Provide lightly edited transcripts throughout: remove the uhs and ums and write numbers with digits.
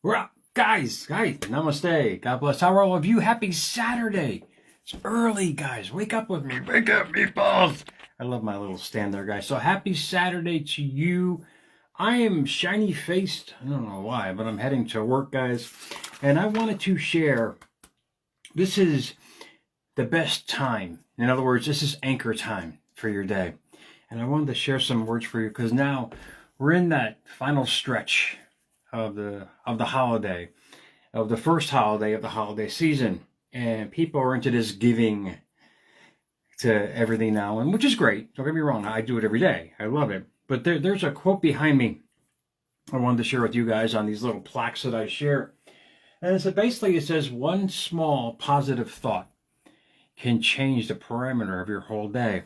Well, guys, namaste. God bless. How are all of you? Happy Saturday. It's early, guys. Wake up with me. Wake up, meatballs. I love my little stand there, guys. So happy Saturday to you. I am shiny faced. I don't know why, but I'm heading to work, guys. And I wanted to share, this is the best time. In other words, this is anchor time for your day. And I wanted to share some words for you because now we're in that final stretch of the holiday, of the first holiday of the holiday season, and people are into this giving to everything now, and which is great. Don't get me wrong, I do it every day. I love it. But there's a quote behind me I wanted to share with you guys on these little plaques that I share, and it's basically it says one small positive thought can change the parameter of your whole day.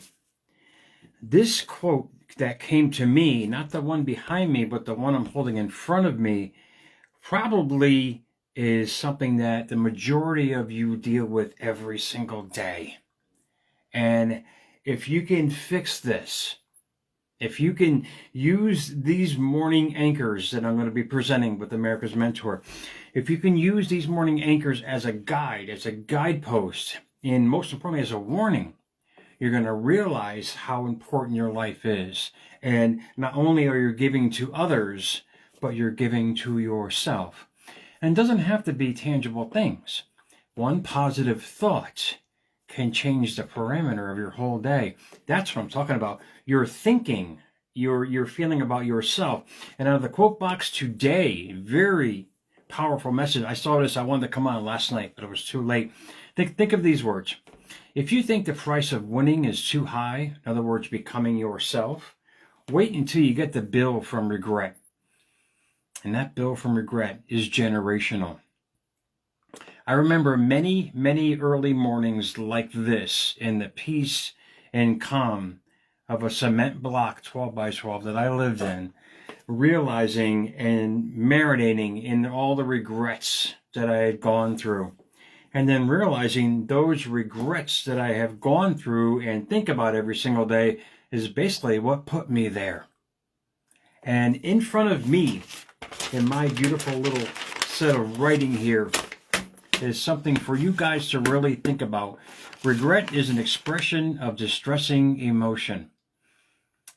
This quote that came to me, not the one behind me, but the one I'm holding in front of me, probably is something that the majority of you deal with every single day. And if you can fix this, if you can use these morning anchors that I'm going to be presenting with America's Mentor, if you can use these morning anchors as a guide, as a guidepost, and most importantly as a warning, you're going to realize how important your life is. And not only are you giving to others, but you're giving to yourself. And it doesn't have to be tangible things. One positive thought can change the parameter of your whole day. That's what I'm talking about. Your thinking, your feeling about yourself. And out of the quote box today, very powerful message. I saw this, I wanted to come on last night, but it was too late. Think of these words. If you think the price of winning is too high, in other words, becoming yourself, wait until you get the bill from regret. And that bill from regret is generational. I remember many, many early mornings like this in the peace and calm of a cement block 12 by 12 that I lived in, realizing and marinating in all the regrets that I had gone through. And then realizing those regrets that I have gone through and think about every single day is basically what put me there. And in front of me, in my beautiful little set of writing here, is something for you guys to really think about. Regret is an expression of distressing emotion.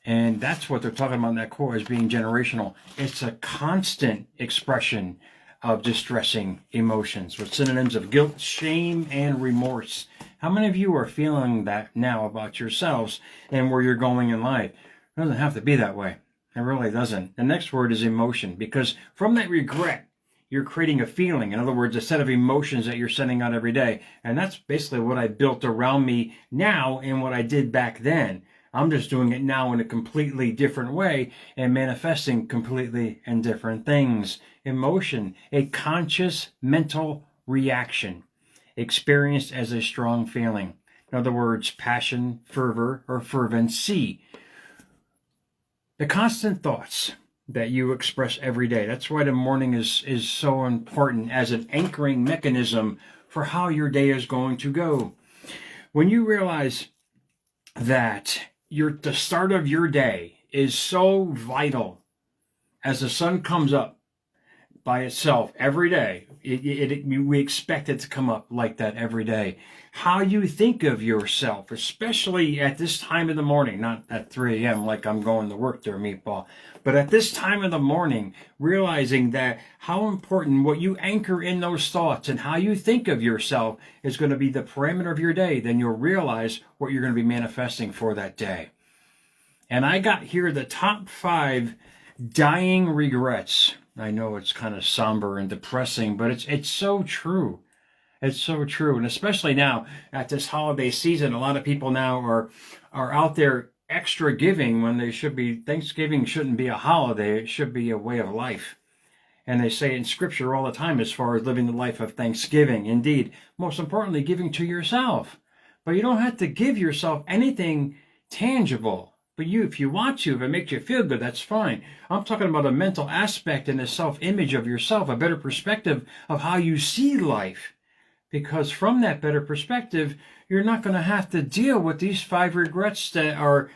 And that's what they're talking about in that quote as being generational. It's a constant expression of distressing emotions with synonyms of guilt, shame, and remorse. How many of you are feeling that now about yourselves and where you're going in life? It doesn't have to be that way. It really doesn't. The next word is emotion, because from that regret, you're creating a feeling. In other words, a set of emotions that you're sending out every day. And that's basically what I built around me now and what I did back then. I'm just doing it now in a completely different way and manifesting completely and different things. Emotion, a conscious mental reaction experienced as a strong feeling. In other words, passion, fervor, or fervency. The constant thoughts that you express every day. That's why the morning is so important as an anchoring mechanism for how your day is going to go. When you realize that the start of your day is so vital, as the sun comes up by itself every day, we expect it to come up like that every day. How you think of yourself, especially at this time of the morning, not at 3 a.m. like I'm going to work there, meatball, but at this time of the morning, realizing that how important what you anchor in those thoughts and how you think of yourself is going to be the parameter of your day, then you'll realize what you're going to be manifesting for that day. And I got here the top 5 dying regrets. I know it's kind of somber and depressing, but it's so true. It's so true. And especially now at this holiday season, a lot of people now are out there extra giving when they should be. Thanksgiving shouldn't be a holiday. It should be a way of life. And they say in scripture all the time as far as living the life of thanksgiving. Indeed, most importantly, giving to yourself. But you don't have to give yourself anything tangible. But if you want to, if it makes you feel good, that's fine. I'm talking about a mental aspect and a self-image of yourself, a better perspective of how you see life. Because from that better perspective, you're not going to have to deal with these 5 regrets that are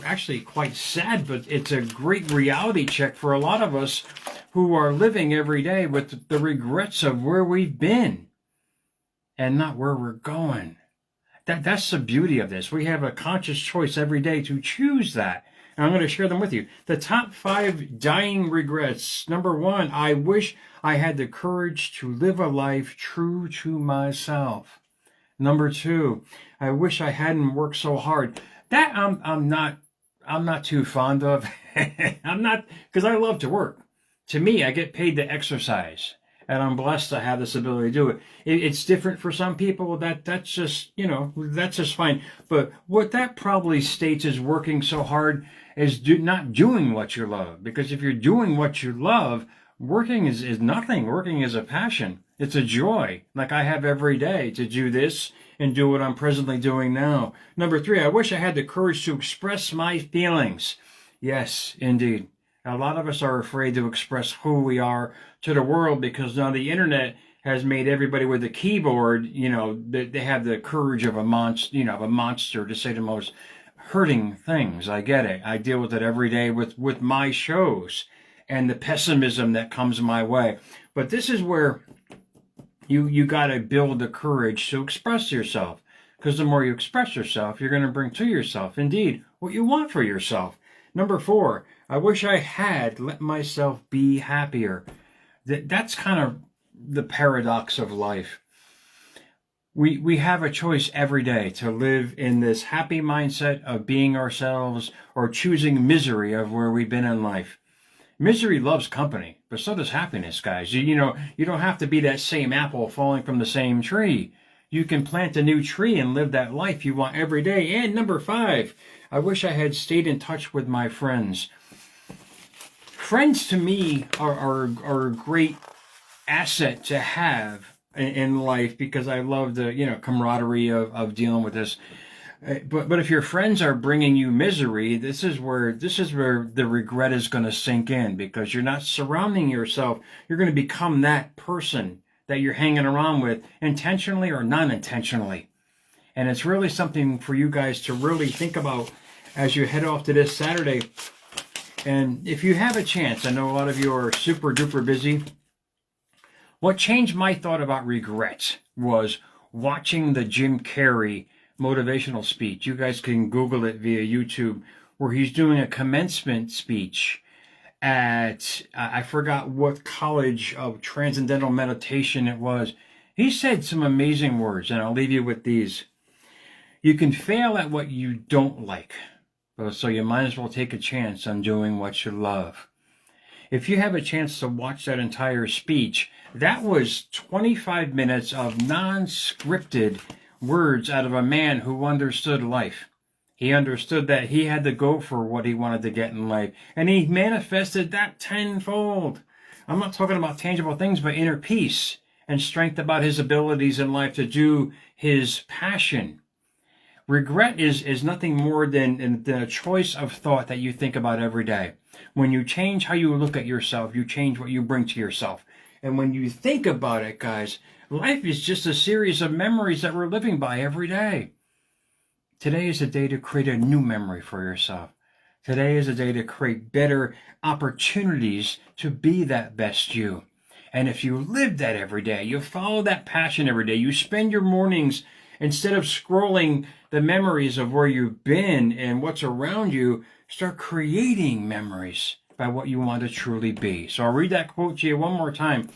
actually quite sad, but it's a great reality check for a lot of us who are living every day with the regrets of where we've been and not where we're going. That's the beauty of this. We have a conscious choice every day to choose that. And I'm going to share them with you. The top 5 dying regrets. Number 1, I wish I had the courage to live a life true to myself. Number 2, I wish I hadn't worked so hard. That I'm not too fond of. I'm not, because I love to work. To me, I get paid to exercise, and I'm blessed to have this ability to do it. It's different for some people. That's just, that's just fine. But what that probably states is working so hard is not doing what you love. Because if you're doing what you love, working is nothing. Working is a passion. It's a joy, like I have every day, to do this and do what I'm presently doing now. Number 3, I wish I had the courage to express my feelings. Yes, indeed. A lot of us are afraid to express who we are to the world because now the internet has made everybody with a keyboard, they have the courage of a monster to say the most hurting things. I get it. I deal with it every day with my shows and the pessimism that comes my way. But this is where you got to build the courage to express yourself, because the more you express yourself, you're going to bring to yourself, indeed, what you want for yourself. Number 4, I wish I had let myself be happier. That's kind of the paradox of life. We have a choice every day to live in this happy mindset of being ourselves or choosing misery of where we've been in life. Misery loves company, but so does happiness, guys. You don't have to be that same apple falling from the same tree. You can plant a new tree and live that life you want every day. And number 5, I wish I had stayed in touch with my friends. Friends to me are a great asset to have in life, because I love the camaraderie of dealing with this. But if your friends are bringing you misery, this is where the regret is going to sink in, because you're not surrounding yourself. You're going to become that person that you're hanging around with, intentionally or non-intentionally. And it's really something for you guys to really think about as you head off to this Saturday. And if you have a chance, I know a lot of you are super duper busy. What changed my thought about regret was watching the Jim Carrey motivational speech. You guys can Google it via YouTube, where he's doing a commencement speech at, I forgot what college of transcendental meditation it was. He said some amazing words, and I'll leave you with these. You can fail at what you don't like, so you might as well take a chance on doing what you love. If you have a chance to watch that entire speech, that was 25 minutes of non-scripted words out of a man who understood life. He understood that he had to go for what he wanted to get in life, and he manifested that tenfold. I'm not talking about tangible things, but inner peace and strength about his abilities in life to do his passion. Regret is nothing more than a choice of thought that you think about every day. When you change how you look at yourself, you change what you bring to yourself. And when you think about it, guys, life is just a series of memories that we're living by every day. Today is a day to create a new memory for yourself. Today is a day to create better opportunities to be that best you. And if you live that every day, you follow that passion every day, you spend your mornings, instead of scrolling the memories of where you've been and what's around you, start creating memories by what you want to truly be. So I'll read that quote to you one more time.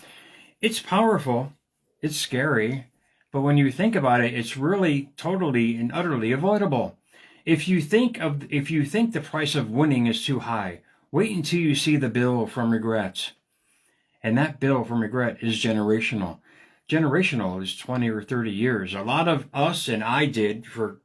It's powerful. It's scary. But when you think about it, it's really totally and utterly avoidable. If you think the price of winning is too high, wait until you see the bill from regret. And that bill from regret is generational. Generational is 20 or 30 years. A lot of us, and I did for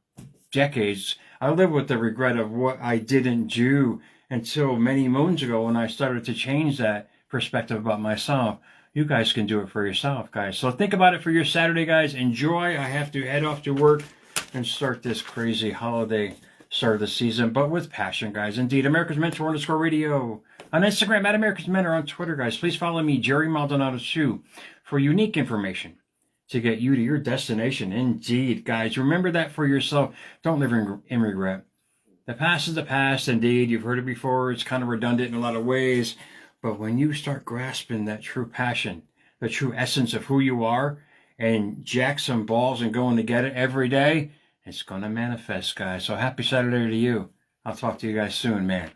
decades, I live with the regret of what I didn't do until many moons ago when I started to change that perspective about myself. You guys can do it for yourself, guys. So think about it for your Saturday, guys. Enjoy. I have to head off to work and start this crazy holiday start of the season, but with passion, guys. Indeed, America's Mentor _radio. On Instagram, at America's Mentor. On Twitter, guys. Please follow me, Jerry Maldonado 2, for unique information to get you to your destination. Indeed, guys. Remember that for yourself. Don't live in regret. The past is the past. Indeed, you've heard it before. It's kind of redundant in a lot of ways. But when you start grasping that true passion, the true essence of who you are, and jack some balls and going to get it every day, it's going to manifest, guys. So happy Saturday to you. I'll talk to you guys soon, man.